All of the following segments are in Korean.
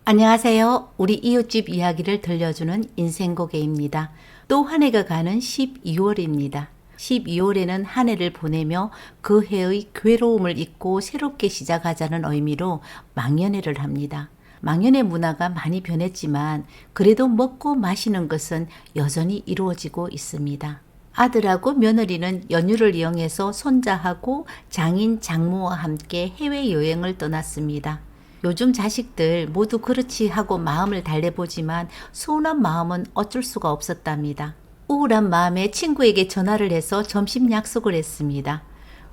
안녕하세요. 우리 이웃집 이야기를 들려주는 인생고개입니다. 또 한 해가 가는 12월입니다. 12월에는 한 해를 보내며 그 해의 괴로움을 잊고 새롭게 시작하자는 의미로 망연회를 합니다. 망연회 문화가 많이 변했지만 그래도 먹고 마시는 것은 여전히 이루어지고 있습니다. 아들하고 며느리는 연휴를 이용해서 손자하고 장인, 장모와 함께 해외여행을 떠났습니다. 요즘 자식들 모두 그렇지 하고 마음을 달래보지만 서운한 마음은 어쩔 수가 없었답니다. 우울한 마음에 친구에게 전화를 해서 점심 약속을 했습니다.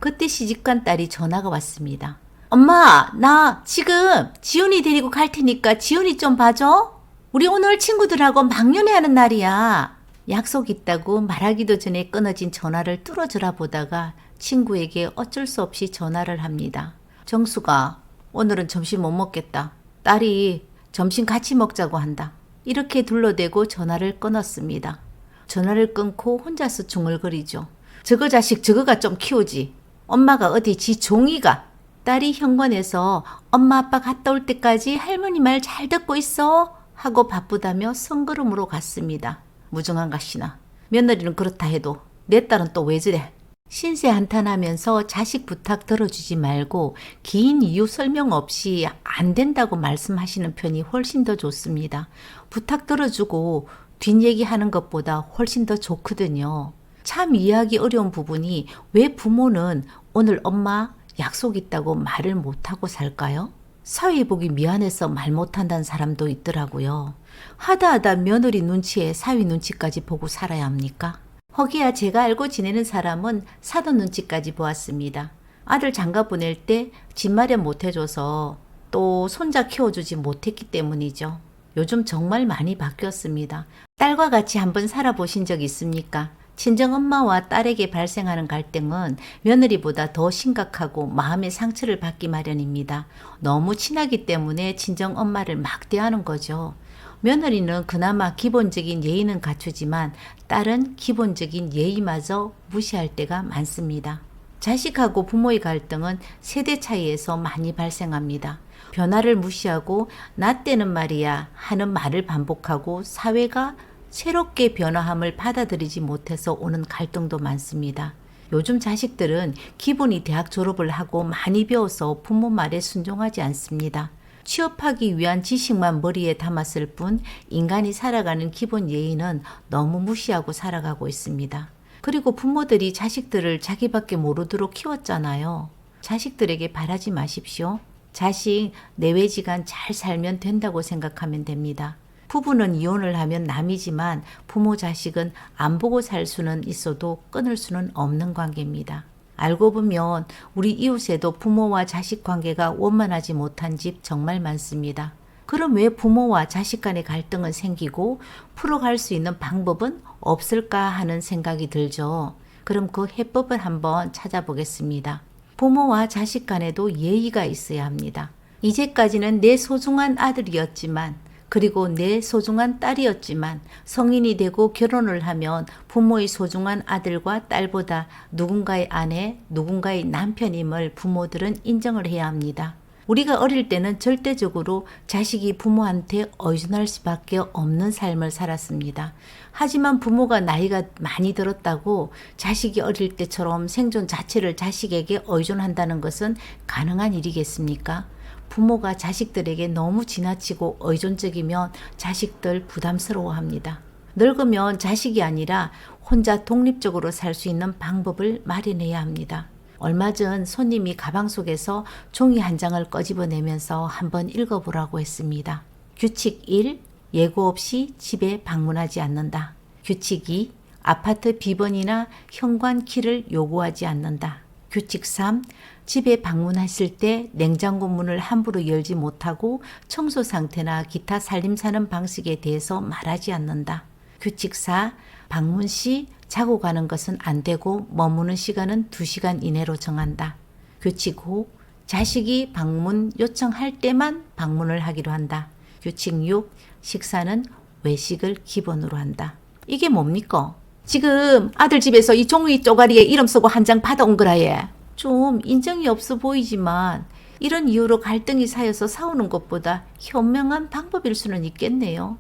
그때 시집간 딸이 전화가 왔습니다. 엄마, 나 지금 지훈이 데리고 갈 테니까 지훈이 좀 봐줘. 우리 오늘 친구들하고 막년회 하는 날이야. 약속 있다고 말하기도 전에 끊어진 전화를 뚫어져라 보다가 친구에게 어쩔 수 없이 전화를 합니다. 정수가 오늘은 점심 못 먹겠다. 딸이 점심 같이 먹자고 한다. 이렇게 둘러대고 전화를 끊었습니다. 전화를 끊고 혼자서 중얼거리죠. 저거 자식 저거가 좀 키우지. 엄마가 어디 지 종이가. 딸이 현관에서 엄마 아빠 갔다 올 때까지 할머니 말 잘 듣고 있어 하고 바쁘다며 성걸음으로 갔습니다. 무정한 것이나. 며느리는 그렇다 해도 내 딸은 또 왜 저래. 신세 한탄하면서 자식 부탁 들어주지 말고 긴 이유 설명 없이 안 된다고 말씀하시는 편이 훨씬 더 좋습니다. 부탁 들어주고 뒷얘기하는 것보다 훨씬 더 좋거든요. 참 이해하기 어려운 부분이 왜 부모는 오늘 엄마 약속 있다고 말을 못하고 살까요? 사위 보기 미안해서 말 못한다는 사람도 있더라고요. 하다 며느리 눈치에 사위 눈치까지 보고 살아야 합니까? 허기야 제가 알고 지내는 사람은 사돈 눈치까지 보았습니다. 아들 장가 보낼 때 집 마련 못해줘서 또 손자 키워주지 못했기 때문이죠. 요즘 정말 많이 바뀌었습니다. 딸과 같이 한번 살아보신 적 있습니까? 친정엄마와 딸에게 발생하는 갈등은 며느리보다 더 심각하고 마음의 상처를 받기 마련입니다. 너무 친하기 때문에 친정엄마를 막대하는 거죠. 며느리는 그나마 기본적인 예의는 갖추지만 딸은 기본적인 예의마저 무시할 때가 많습니다. 자식하고 부모의 갈등은 세대 차이에서 많이 발생합니다. 변화를 무시하고 나 때는 말이야 하는 말을 반복하고 사회가 새롭게 변화함을 받아들이지 못해서 오는 갈등도 많습니다. 요즘 자식들은 기본이 대학 졸업을 하고 많이 배워서 부모 말에 순종하지 않습니다. 취업하기 위한 지식만 머리에 담았을 뿐 인간이 살아가는 기본 예의는 너무 무시하고 살아가고 있습니다. 그리고 부모들이 자식들을 자기밖에 모르도록 키웠잖아요. 자식들에게 바라지 마십시오. 자식 내외지간 잘 살면 된다고 생각하면 됩니다. 부부는 이혼을 하면 남이지만 부모 자식은 안 보고 살 수는 있어도 끊을 수는 없는 관계입니다. 알고 보면 우리 이웃에도 부모와 자식 관계가 원만하지 못한 집 정말 많습니다. 그럼 왜 부모와 자식 간의 갈등은 생기고 풀어갈 수 있는 방법은 없을까 하는 생각이 들죠. 그럼 그 해법을 한번 찾아보겠습니다. 부모와 자식 간에도 예의가 있어야 합니다. 이제까지는 내 소중한 아들이었지만 그리고 내 소중한 딸이었지만 성인이 되고 결혼을 하면 부모의 소중한 아들과 딸보다 누군가의 아내, 누군가의 남편임을 부모들은 인정을 해야 합니다. 우리가 어릴 때는 절대적으로 자식이 부모한테 의존할 수밖에 없는 삶을 살았습니다. 하지만 부모가 나이가 많이 들었다고 자식이 어릴 때처럼 생존 자체를 자식에게 의존한다는 것은 가능한 일이겠습니까? 부모가 자식들에게 너무 지나치고 의존적이면 자식들 부담스러워합니다. 늙으면 자식이 아니라 혼자 독립적으로 살 수 있는 방법을 마련해야 합니다. 얼마 전 손님이 가방 속에서 종이 한 장을 꺼집어내면서 한번 읽어보라고 했습니다. 규칙 1. 예고 없이 집에 방문하지 않는다. 규칙 2. 아파트 비번이나 현관 키를 요구하지 않는다. 규칙 3. 집에 방문하실 때 냉장고 문을 함부로 열지 못하고 청소 상태나 기타 살림사는 방식에 대해서 말하지 않는다. 규칙 4. 방문 시 자고 가는 것은 안 되고 머무는 시간은 2시간 이내로 정한다. 규칙 5. 자식이 방문 요청할 때만 방문을 하기로 한다. 규칙 6. 식사는 외식을 기본으로 한다. 이게 뭡니까? 지금 아들 집에서 이 종이 쪼가리에 이름 쓰고 한 장 받아온 거라 예. 좀 인정이 없어 보이지만 이런 이유로 갈등이 쌓여서 싸우는 것보다 현명한 방법일 수는 있겠네요.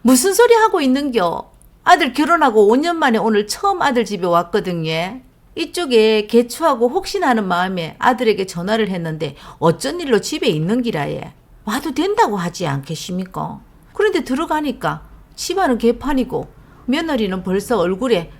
무슨 소리 하고 있는겨? 아들 결혼하고 5년 만에 오늘 처음 아들 집에 왔거든요. 이쪽에 개추하고 혹시나 하는 마음에 아들에게 전화를 했는데 어쩐 일로 집에 있는 기라에 와도 된다고 하지 않겠습니까? 그런데 들어가니까 집안은 개판이고 며느리는 벌써 얼굴에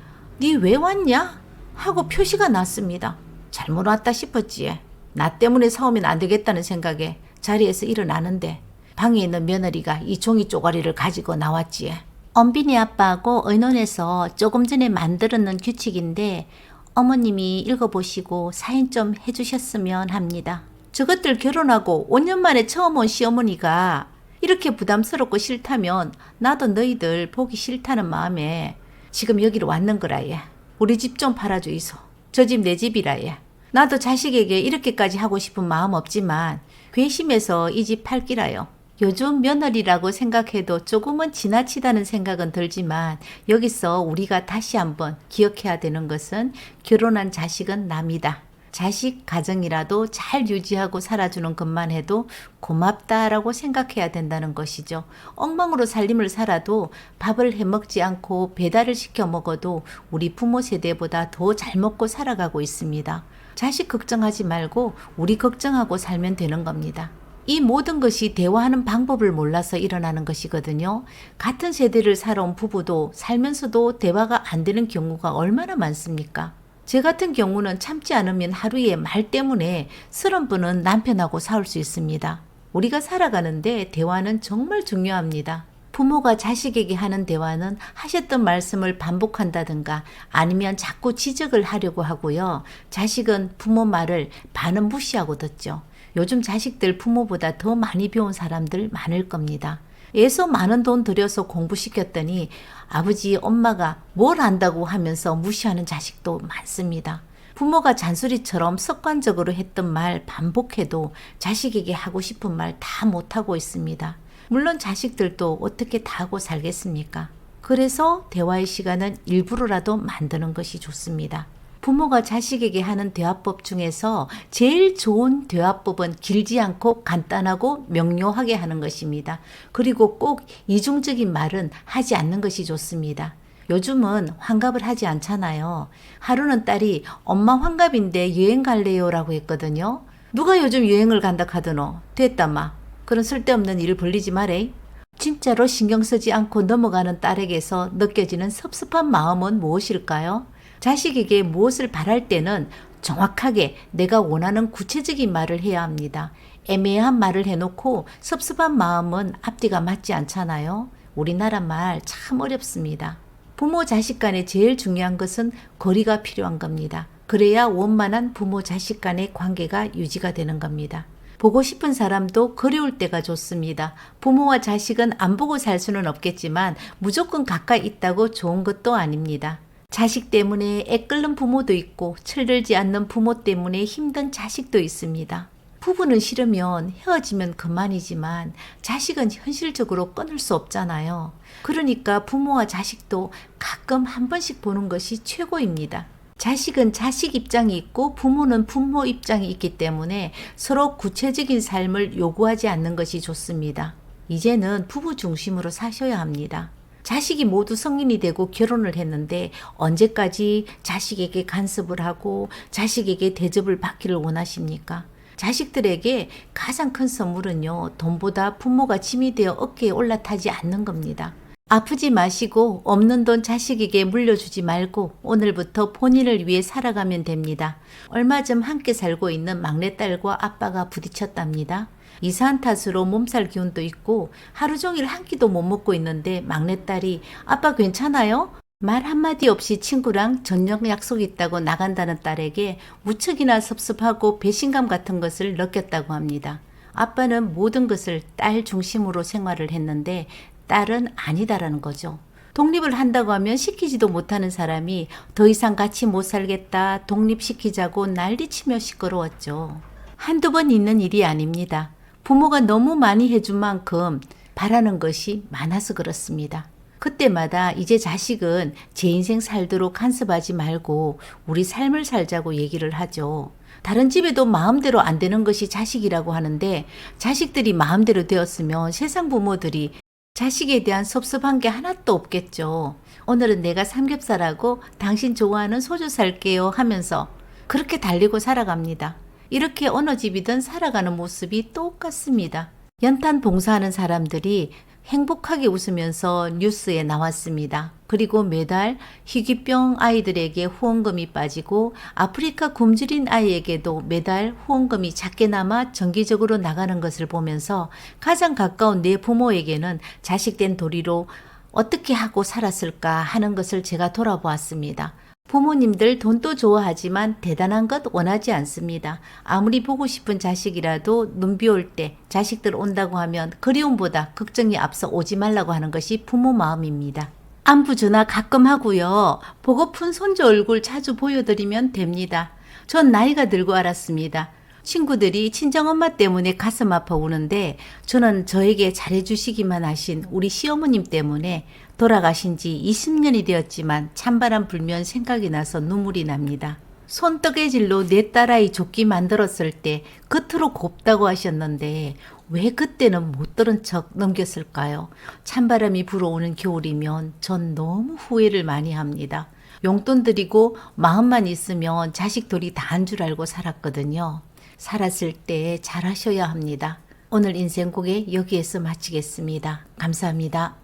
니 왜 왔냐? 하고 표시가 났습니다. 잘못 왔다 싶었지. 나 때문에 싸우면 안 되겠다는 생각에 자리에서 일어나는데 방에 있는 며느리가 이 종이 쪼가리를 가지고 나왔지. 엄빈이 아빠하고 의논해서 조금 전에 만들어놓은 규칙인데 어머님이 읽어보시고 사인 좀 해주셨으면 합니다. 저것들 결혼하고 5년 만에 처음 온 시어머니가 이렇게 부담스럽고 싫다면 나도 너희들 보기 싫다는 마음에 지금 여기로 왔는 거라 예. 우리 집 좀 팔아주이소. 저 집 내 집이라 예. 나도 자식에게 이렇게까지 하고 싶은 마음 없지만 괘씸해서 이 집 팔기라요. 요즘 며느리라고 생각해도 조금은 지나치다는 생각은 들지만 여기서 우리가 다시 한번 기억해야 되는 것은 결혼한 자식은 남이다. 자식 가정이라도 잘 유지하고 살아주는 것만 해도 고맙다라고 생각해야 된다는 것이죠. 엉망으로 살림을 살아도 밥을 해먹지 않고 배달을 시켜 먹어도 우리 부모 세대보다 더 잘 먹고 살아가고 있습니다. 자식 걱정하지 말고 우리 걱정하고 살면 되는 겁니다. 이 모든 것이 대화하는 방법을 몰라서 일어나는 것이거든요. 같은 세대를 살아온 부부도 살면서도 대화가 안 되는 경우가 얼마나 많습니까? 제 같은 경우는 참지 않으면 하루에 말 때문에 30분은 남편하고 싸울 수 있습니다. 우리가 살아가는데 대화는 정말 중요합니다. 부모가 자식에게 하는 대화는 하셨던 말씀을 반복한다든가 아니면 자꾸 지적을 하려고 하고요. 자식은 부모 말을 반은 무시하고 듣죠. 요즘 자식들 부모보다 더 많이 배운 사람들 많을 겁니다. 애써 많은 돈 들여서 공부시켰더니 아버지 엄마가 뭘 안다고 하면서 무시하는 자식도 많습니다. 부모가 잔소리처럼 습관적으로 했던 말 반복해도 자식에게 하고 싶은 말 다 못하고 있습니다. 물론 자식들도 어떻게 다 하고 살겠습니까? 그래서 대화의 시간은 일부러라도 만드는 것이 좋습니다. 부모가 자식에게 하는 대화법 중에서 제일 좋은 대화법은 길지 않고 간단하고 명료하게 하는 것입니다. 그리고 꼭 이중적인 말은 하지 않는 것이 좋습니다. 요즘은 환갑을 하지 않잖아요. 하루는 딸이 엄마 환갑인데 여행 갈래요? 라고 했거든요. 누가 요즘 여행을 간다 카드노? 됐다마. 그런 쓸데없는 일을 벌리지 마래. 진짜로 신경 쓰지 않고 넘어가는 딸에게서 느껴지는 섭섭한 마음은 무엇일까요? 자식에게 무엇을 바랄 때는 정확하게 내가 원하는 구체적인 말을 해야 합니다. 애매한 말을 해놓고 섭섭한 마음은 앞뒤가 맞지 않잖아요. 우리나라 말 참 어렵습니다. 부모 자식 간에 제일 중요한 것은 거리가 필요한 겁니다. 그래야 원만한 부모 자식 간의 관계가 유지가 되는 겁니다. 보고 싶은 사람도 그리울 때가 좋습니다. 부모와 자식은 안 보고 살 수는 없겠지만 무조건 가까이 있다고 좋은 것도 아닙니다. 자식 때문에 애 끓는 부모도 있고 철들지 않는 부모 때문에 힘든 자식도 있습니다. 부부는 싫으면 헤어지면 그만이지만 자식은 현실적으로 끊을 수 없잖아요. 그러니까 부모와 자식도 가끔 한 번씩 보는 것이 최고입니다. 자식은 자식 입장이 있고 부모는 부모 입장이 있기 때문에 서로 구체적인 삶을 요구하지 않는 것이 좋습니다. 이제는 부부 중심으로 사셔야 합니다. 자식이 모두 성인이 되고 결혼을 했는데 언제까지 자식에게 간섭을 하고 자식에게 대접을 받기를 원하십니까? 자식들에게 가장 큰 선물은요, 돈보다 부모가 짐이 되어 어깨에 올라타지 않는 겁니다. 아프지 마시고 없는 돈 자식에게 물려주지 말고 오늘부터 본인을 위해 살아가면 됩니다. 얼마 전 함께 살고 있는 막내딸과 아빠가 부딪혔답니다. 이사한 탓으로 몸살 기운도 있고 하루 종일 한 끼도 못 먹고 있는데 막내딸이 아빠 괜찮아요? 말 한마디 없이 친구랑 저녁 약속 있다고 나간다는 딸에게 무척이나 섭섭하고 배신감 같은 것을 느꼈다고 합니다. 아빠는 모든 것을 딸 중심으로 생활을 했는데 딸은 아니다라는 거죠. 독립을 한다고 하면 시키지도 못하는 사람이 더 이상 같이 못 살겠다, 독립시키자고 난리치며 시끄러웠죠. 한두 번 있는 일이 아닙니다. 부모가 너무 많이 해준 만큼 바라는 것이 많아서 그렇습니다. 그때마다 이제 자식은 제 인생 살도록 간섭하지 말고 우리 삶을 살자고 얘기를 하죠. 다른 집에도 마음대로 안 되는 것이 자식이라고 하는데 자식들이 마음대로 되었으면 세상 부모들이 자식에 대한 섭섭한 게 하나도 없겠죠. 오늘은 내가 삼겹살하고 당신 좋아하는 소주 살게요 하면서 그렇게 달리고 살아갑니다. 이렇게 어느 집이든 살아가는 모습이 똑같습니다. 연탄 봉사하는 사람들이 행복하게 웃으면서 뉴스에 나왔습니다. 그리고 매달 희귀병 아이들에게 후원금이 빠지고 아프리카 굶주린 아이에게도 매달 후원금이 작게나마 정기적으로 나가는 것을 보면서 가장 가까운 내 부모에게는 자식된 도리로 어떻게 하고 살았을까 하는 것을 제가 돌아보았습니다. 부모님들 돈도 좋아하지만 대단한 것 원하지 않습니다. 아무리 보고 싶은 자식이라도 눈 비올 때 자식들 온다고 하면 그리움보다 걱정이 앞서 오지 말라고 하는 것이 부모 마음입니다. 안부 전화 가끔 하고요. 보고픈 손주 얼굴 자주 보여드리면 됩니다. 전 나이가 들고 알았습니다. 친구들이 친정엄마 때문에 가슴 아파 우는데 저는 저에게 잘해주시기만 하신 우리 시어머님 때문에 돌아가신 지 20년이 되었지만 찬바람 불면 생각이 나서 눈물이 납니다. 손뜨개질로 내 딸아이 조끼 만들었을 때 겉으로 곱다고 하셨는데 왜 그때는 못 들은 척 넘겼을까요? 찬바람이 불어오는 겨울이면 전 너무 후회를 많이 합니다. 용돈 드리고 마음만 있으면 자식들이 다 한 줄 알고 살았거든요. 살았을 때 잘하셔야 합니다. 오늘 인생고개 여기에서 마치겠습니다. 감사합니다.